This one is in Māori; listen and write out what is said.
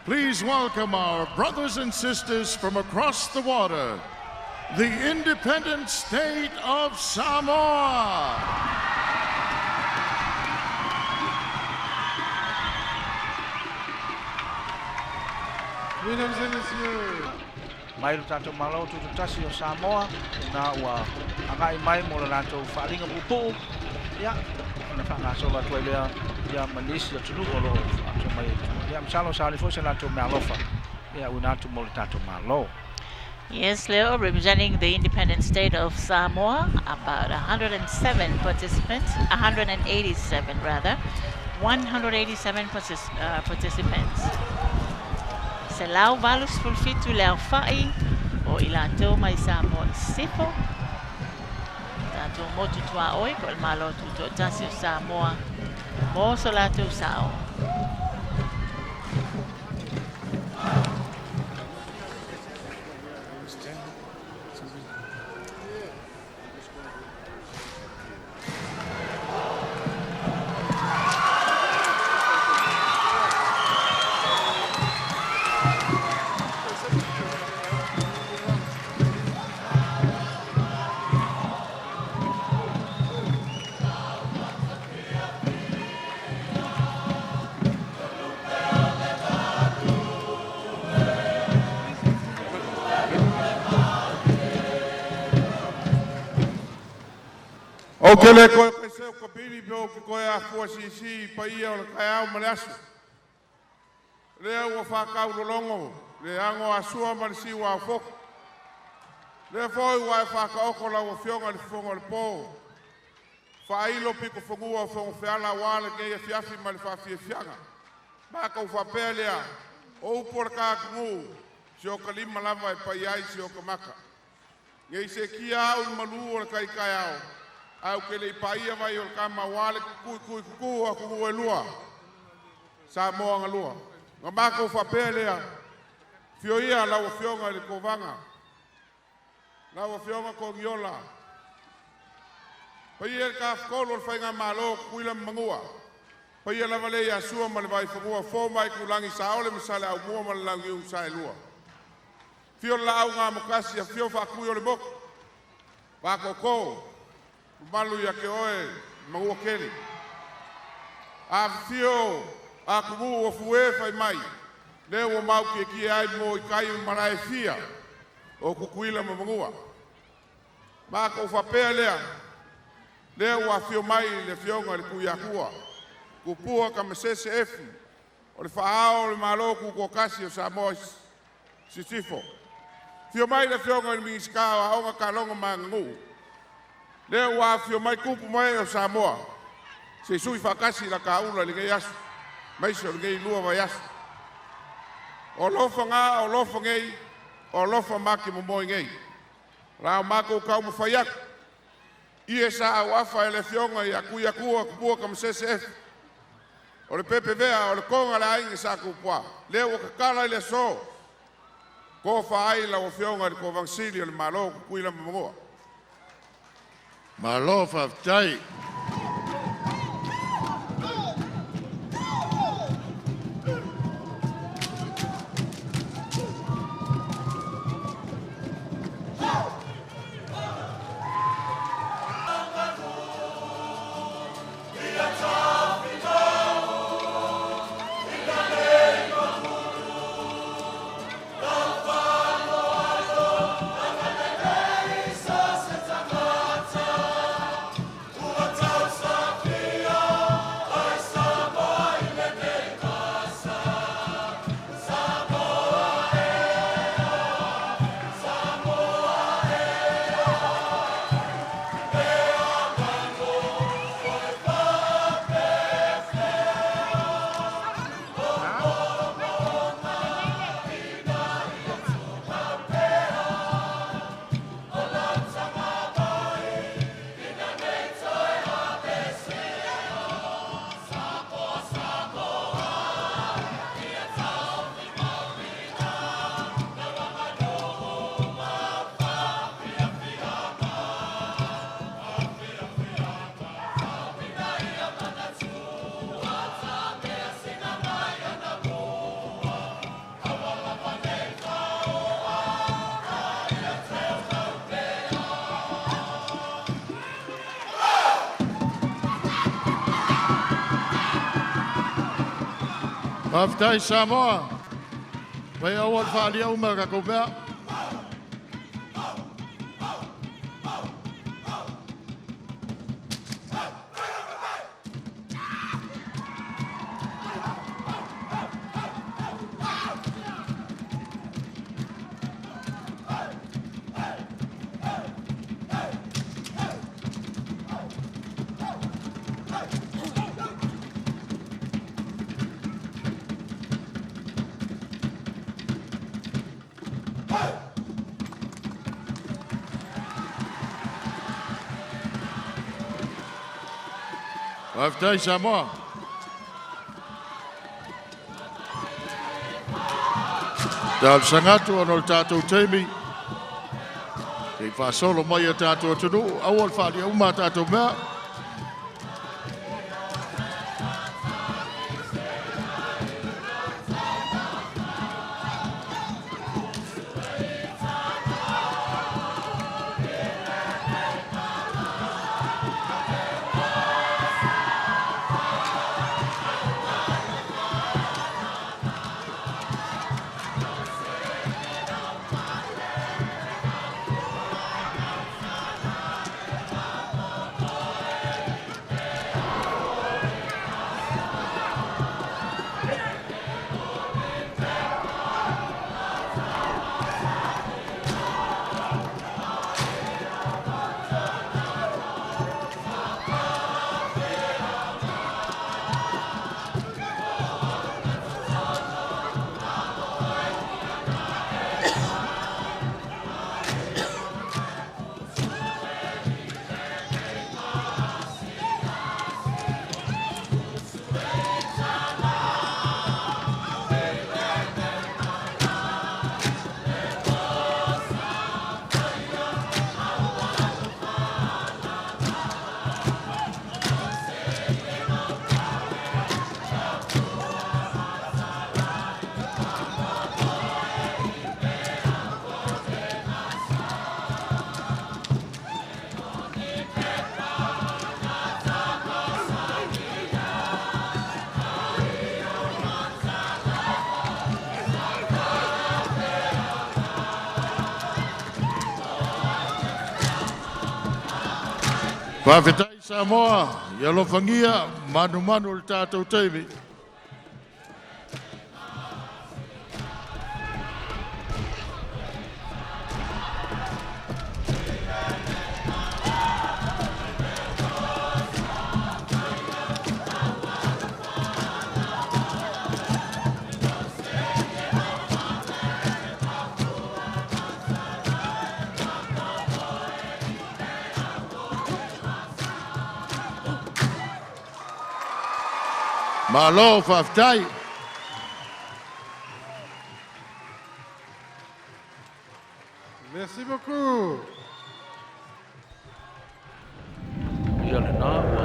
Please welcome our brothers and sisters from across the water, the independent state of Samoa. Mesdames et messieurs, mai tato malo tu tasi o Samoa na wa angai mai mo la to falinga pupu ya na fa nga so la to ya Malaysia tulu o lo to mai ya msalo sali fo la to malofa ya una to mo tato malo. Yes, Leo, representing the independent state of Samoa, about 107 participants, 187 rather, 187 participants. Se lau valus fulfitu leo fai o ilato mai Samoa sifo. Tato motu tua oi ko il malo tuto tasio Samoa mo solato sao. o ke le koe koe seo ka pili pio ke koe a fua si pa ia o le kai au maleasu. Lea ua whakau lolongo, le ango a sua ma le siwa a foku. Lea foi ua e whakaoko la ua fionga le fonga le pō. Whailo piko whangua o whangu whiala wale kei a fiafi ma le whawhia fianga. Maka u whapea lea, o upora ka kungu, si o ka lima lava e pai ai si o ka maka. Ngei se kia au ni malu o le kai kai au. Au ke le paia vai o kama wale kuku a kuku e lua. Samoa nga lua. Nga mako whapea lea. Fio ia lau fionga le kovanga. Lau fionga ko ngiola. Paia ka whakolo le whainga malo kuila mangua. Paia lava le ia sua ma le vai whangua. Fo mai kulangi saole misale au mua ma le langi un sae lua. Fio la au ngā mokasi a fio whakui o le moko. Wako kou. Malu ya ke oe maua kere. A fio a kumu o fue fai mai. Ne o mau ki ai mo i kai marae fia. O kukuila mamangua. Ma ko whapea lea. Ne o a fio mai le fionga le kuyakua. Kupua ka mesese efi. O le whaao le malo kukokasi o Samoa Sisifo. Fio mai le fionga le mingiskawa aonga ka longa mangu. Lea ua fio mai kupu mai o Samoa. Se sui whakasi la ka ula li ngei asu. Maiso li ngei lua vai asu. O lofa ngā, o lofa ngei, o lofa maki momoi ngei. Rao mako kau mawhaiak. Ie sa au afa e le fionga i aku kupua ka msese efu. O le pepe vea, o le konga le ainge sa kupua. Lea ua kakala i le so. Ko whaai la o fionga li ko vangsili o le malo kukuila mamongoa. Malofa tai. What's Whaftai Samoa. Wai awal whaalia uma ka kopea. Whaftai Samoa. Tāu sangatu anol tātou teimi. Kei whasolo mai a tātou atunu. Awal whaalia uma tātou mea. Whawhetai Samoa, ia lofangia, manu manu le tātou teimi. Malo whawhetai. Merci beaucoup. Ia le nā, ua